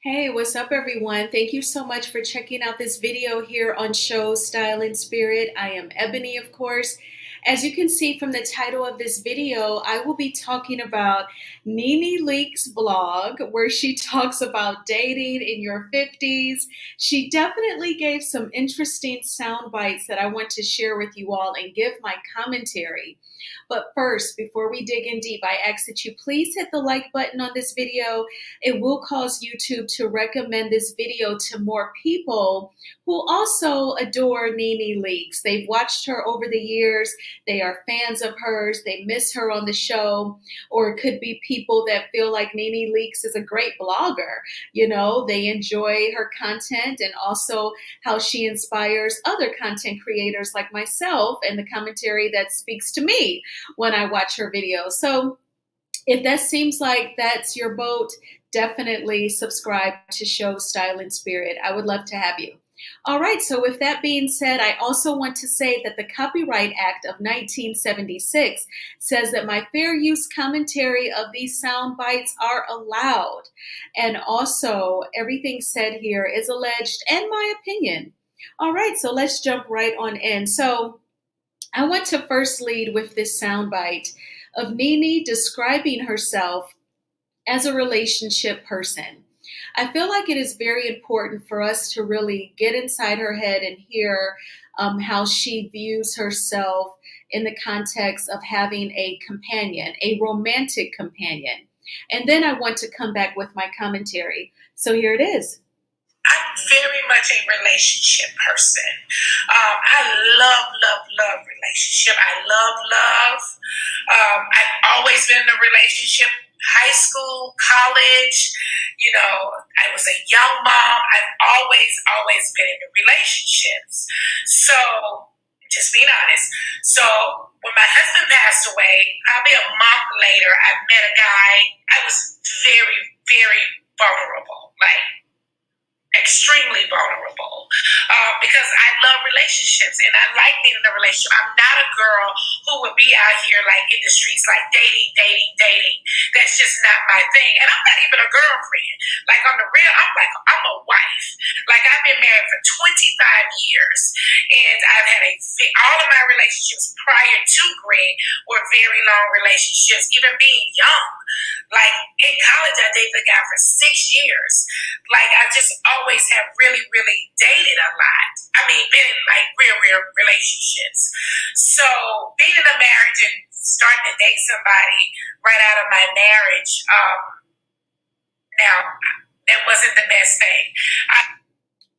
Hey, what's up, everyone? Thank you so much for checking out this video here on Show Style and Spirit. I am Ebony, of course. As you can see from the title of this video, I will be talking about Nene Leakes' blog, where she talks about dating in your 50s. She definitely gave some interesting sound bites that I want to share with you all and give my commentary. But first, before we dig in deep, I ask that you please hit the like button on this video. It will cause YouTube to recommend this video to more people who also adore Nene Leakes. They've watched her over the years. They are fans of hers. They miss her on the show. Or it could be people that feel like Nene Leakes is a great blogger. They enjoy her content and also how she inspires other content creators like myself and the commentary that speaks to me when I watch her videos. So if that seems like that's your boat, definitely subscribe to Show Style and Spirit. I would love to have you. All right, so with that being said, I also want to say that the Copyright Act of 1976 says that my fair use commentary of these sound bites are allowed. And also, everything said here is alleged and my opinion. All right, so let's jump right on in. So I want to first lead with this soundbite of Nene describing herself as a relationship person. I feel like it is very important for us to really get inside her head and hear how she views herself in the context of having a companion, a romantic companion. And then I want to come back with my commentary. So here it is. I'm very much a relationship person. I love relationship. I love. I've always been in a relationship, high school, college. I was a young mom. I've always been in relationships. So, just being honest. So, when my husband passed away, probably a month later, I met a guy. I was very vulnerable. Extremely vulnerable because I love relationships and I like being in a relationship. I'm not a girl who would be out here in the streets dating. That's just not my thing. And I'm not even a girlfriend. On the real, I'm a wife. I've been married for 25 years and I've had all of my relationships prior to Greg were very long relationships, even being young. In college, I dated a guy for 6 years. I just always have really dated a lot. I mean, been in real relationships. So being in a marriage and starting to date somebody right out of my marriage, now that wasn't the best thing.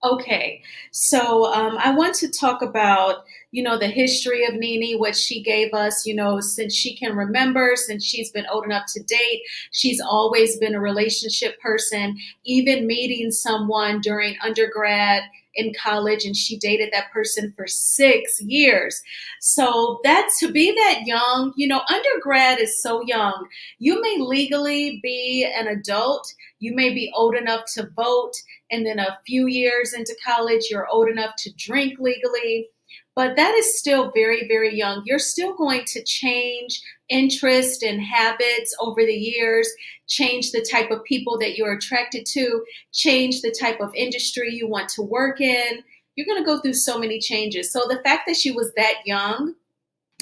Okay, so I want to talk about, the history of Nene, what she gave us, since she can remember, since she's been old enough to date, she's always been a relationship person, even meeting someone during undergrad in college, and she dated that person for 6 years. So that to be that young, undergrad is so young. You may legally be an adult, you may be old enough to vote, and then a few years into college, you're old enough to drink legally. But that is still very young. You're still going to change interest and habits over the years, change the type of people that you're attracted to, change the type of industry you want to work in. You're going to go through so many changes. So the fact that she was that young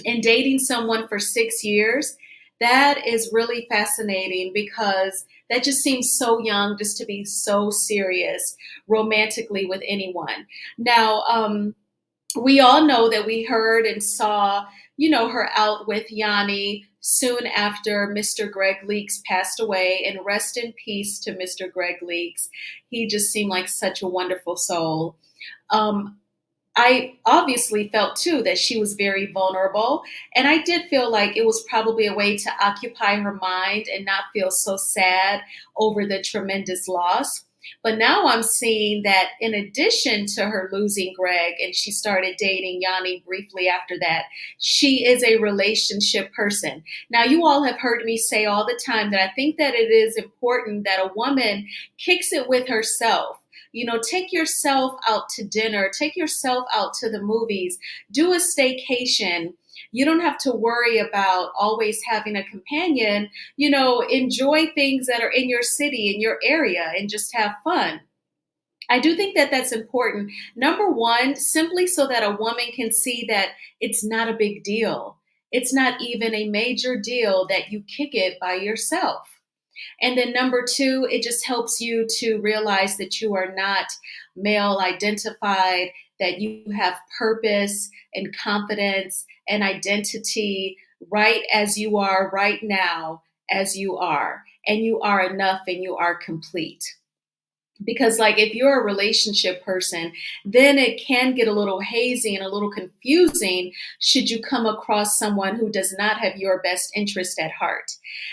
and dating someone for 6 years, that is really fascinating because that just seems so young just to be so serious romantically with anyone. Now, we all know that we heard and saw, her out with Yanni soon after Mr. Greg Leakes passed away. And rest in peace to Mr. Greg Leakes. He just seemed like such a wonderful soul. I obviously felt too that she was very vulnerable. And I did feel like it was probably a way to occupy her mind and not feel so sad over the tremendous loss. But now I'm seeing that in addition to her losing Greg, and she started dating Yanni briefly after that, she is a relationship person. Now, you all have heard me say all the time that I think that it is important that a woman kicks it with herself. Take yourself out to dinner, take yourself out to the movies, do a staycation, You don't have to worry about always having a companion. Enjoy things that are in your city, in your area, and just have fun. I do think that that's important. Number one, simply so that a woman can see that it's not a big deal. It's not even a major deal that you kick it by yourself. And then number two, it just helps you to realize that you are not male identified, that you have purpose and confidence and identity right as you are right now, as you are. And you are enough and you are complete. Because like if you're a relationship person, then it can get a little hazy and a little confusing should you come across someone who does not have your best interest at heart.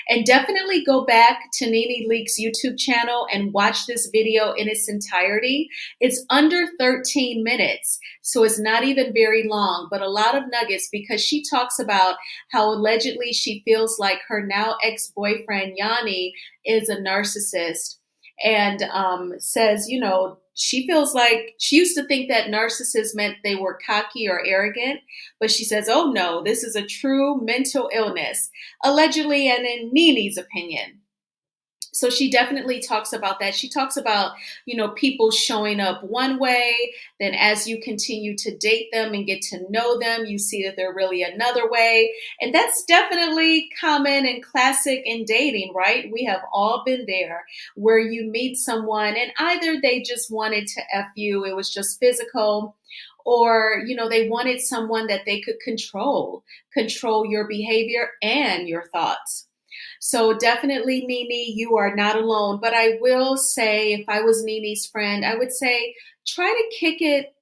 And definitely go back to Nene Leakes YouTube channel and watch this video in its entirety. It's under 13 minutes, so it's not even very long, but a lot of nuggets, because she talks about how allegedly she feels like her now ex-boyfriend Yanni is a narcissist, and says, she feels like she used to think that narcissists meant they were cocky or arrogant, but she says, oh no, this is a true mental illness, allegedly, and in Nene's opinion. So she definitely talks about that. She talks about, people showing up one way, then as you continue to date them and get to know them, you see that they're really another way. And that's definitely common and classic in dating, right? We have all been there, where you meet someone and either they just wanted to F you, it was just physical, or, they wanted someone that they could control your behavior and your thoughts. So definitely, Nene, you are not alone. But I will say, if I was Nene's friend, I would say try to kick it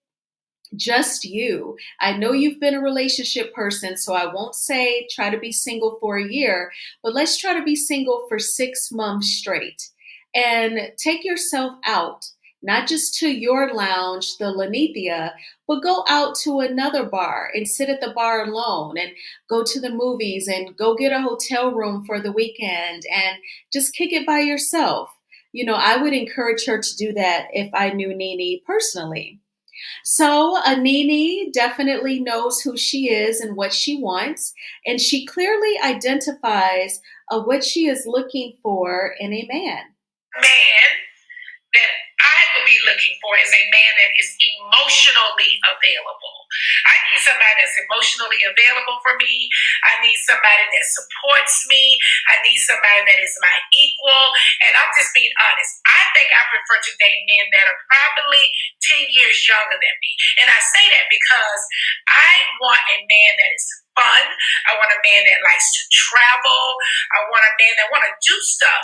just you. I know you've been a relationship person, so I won't say try to be single for a year, but let's try to be single for 6 months straight and take yourself out, not just to your lounge, the Lanithia, but go out to another bar and sit at the bar alone and go to the movies and go get a hotel room for the weekend and just kick it by yourself. I would encourage her to do that if I knew Nene personally. So, Nene definitely knows who she is and what she wants, and she clearly identifies what she is looking for in a man. Man that I would be looking for is a man that is emotionally available. I need somebody that's emotionally available for me. I need somebody that supports me. I need somebody that is my equal. And I'm just being honest. I think I prefer to date men that are probably 10 years younger than me. And I say that because I want a man that is fun. I want a man that likes to travel. I want a man that want to do stuff.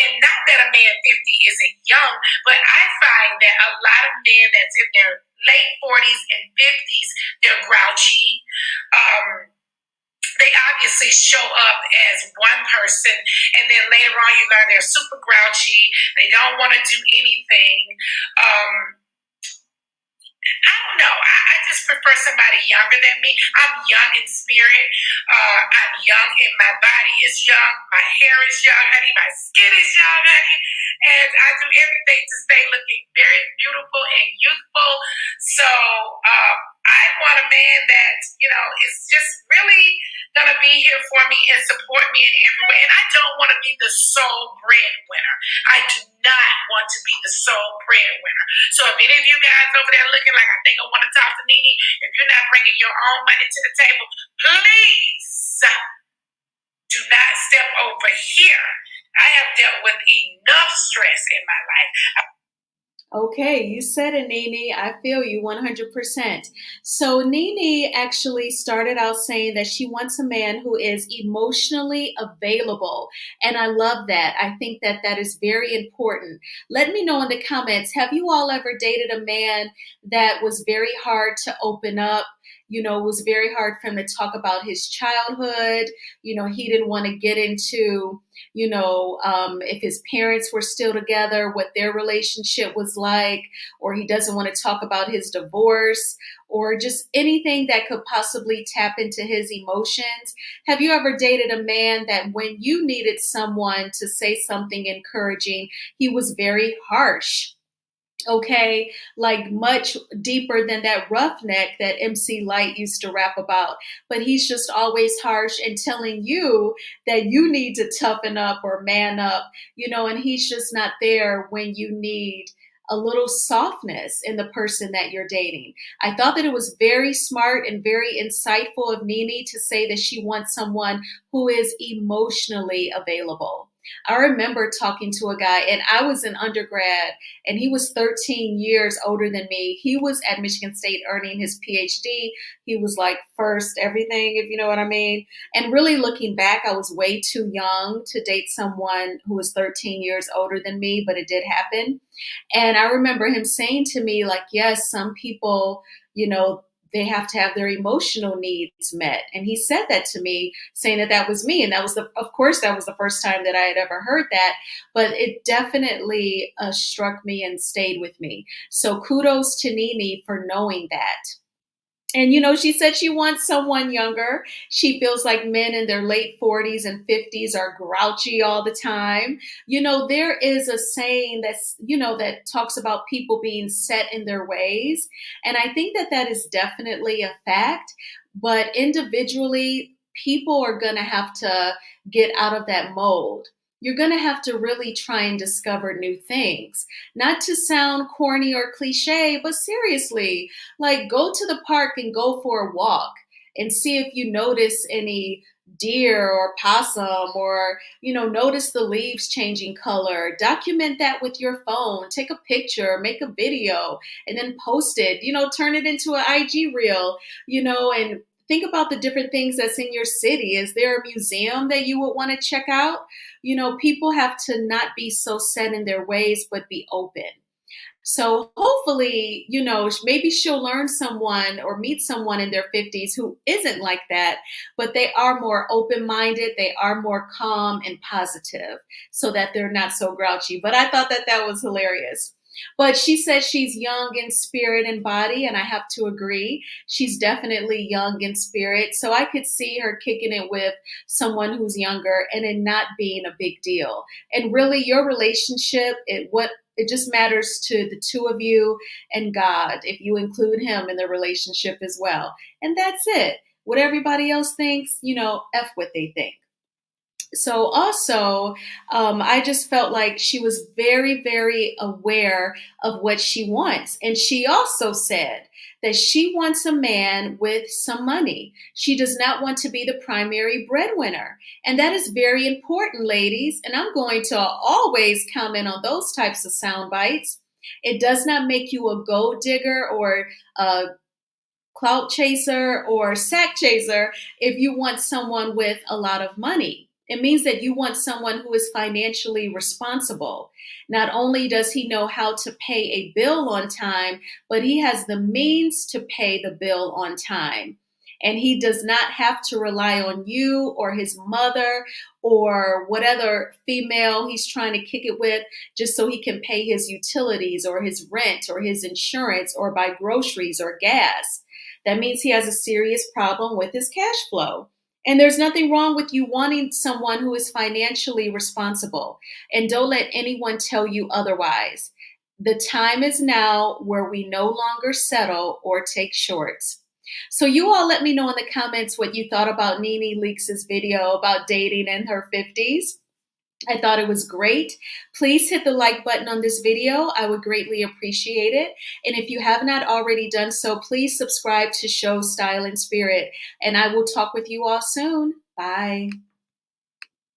And not that a man 50 isn't young, but I find that a lot of men that's in their late 40s and 50s, they're grouchy. They obviously show up as one person, and then later on you learn they're super grouchy. They don't want to do anything. I don't know. I just prefer somebody younger than me. I'm young in spirit. I'm young and my body is young. My hair is young, honey. My skin is young, honey. And I do everything to stay looking very beautiful and youthful. So I want a man that, is just really going to be here for me and support me in every way. And I don't want to be the sole breadwinner. I do not want to be the sole breadwinner. So if any of you guys over there looking like I think I want to talk to Nene, if you're not bringing your own money to the table, please do not step over here. I have dealt with enough stress in my life. Okay, you said it, Nene. I feel you 100%. So, Nene actually started out saying that she wants a man who is emotionally available. And I love that. I think that that is very important. Let me know in the comments, have you all ever dated a man that was very hard to open up? It was very hard for him to talk about his childhood. He didn't want to get into if his parents were still together, what their relationship was like, or he doesn't want to talk about his divorce, or just anything that could possibly tap into his emotions. Have you ever dated a man that when you needed someone to say something encouraging, he was very harsh? Okay, like much deeper than that roughneck that MC Light used to rap about. But he's just always harsh and telling you that you need to toughen up or man up, and he's just not there when you need a little softness in the person that you're dating. I thought that it was very smart and very insightful of Nene to say that she wants someone who is emotionally available. I remember talking to a guy, and I was an undergrad and he was 13 years older than me. He was at Michigan State earning his PhD. He was like first everything, if you know what I mean. And really looking back, I was way too young to date someone who was 13 years older than me, but it did happen. And I remember him saying to me, like, yes, some people, they have to have their emotional needs met. And he said that to me, saying that that was me. And that was of course, that was the first time that I had ever heard that. But it definitely struck me and stayed with me. So kudos to Nene for knowing that. And she said she wants someone younger. She feels like men in their late 40s and 50s are grouchy all the time. There is a saying that talks about people being set in their ways. And I think that that is definitely a fact. But individually, people are going to have to get out of that mold. You're going to have to really try and discover new things. Not to sound corny or cliche, but seriously, like go to the park and go for a walk and see if you notice any deer or possum or notice the leaves changing color. Document that with your phone. Take a picture, make a video, and then post it. Turn it into an IG reel, and think about the different things that's in your city. Is there a museum that you would want to check out? People have to not be so set in their ways, but be open. So hopefully, maybe she'll learn someone or meet someone in their 50s who isn't like that, but they are more open minded, they are more calm and positive so that they're not so grouchy. But I thought that that was hilarious. But she says she's young in spirit and body, and I have to agree. She's definitely young in spirit. So I could see her kicking it with someone who's younger and it not being a big deal. And really, your relationship, it just matters to the two of you and God if you include him in the relationship as well. And that's it. What everybody else thinks, F what they think. So also, I just felt like she was very, very aware of what she wants. And she also said that she wants a man with some money. She does not want to be the primary breadwinner. And that is very important, ladies. And I'm going to always comment on those types of sound bites. It does not make you a gold digger or a clout chaser or sack chaser if you want someone with a lot of money. It means that you want someone who is financially responsible. Not only does he know how to pay a bill on time, but he has the means to pay the bill on time. And he does not have to rely on you or his mother or whatever female he's trying to kick it with just so he can pay his utilities or his rent or his insurance or buy groceries or gas. That means he has a serious problem with his cash flow. And there's nothing wrong with you wanting someone who is financially responsible. And don't let anyone tell you otherwise. The time is now where we no longer settle or take shorts. So you all let me know in the comments what you thought about Nene Leakes' video about dating in her 50s. I thought it was great. Please hit the like button on this video. I would greatly appreciate it. And if you have not already done so, please subscribe to Show Style and Spirit. And I will talk with you all soon. Bye.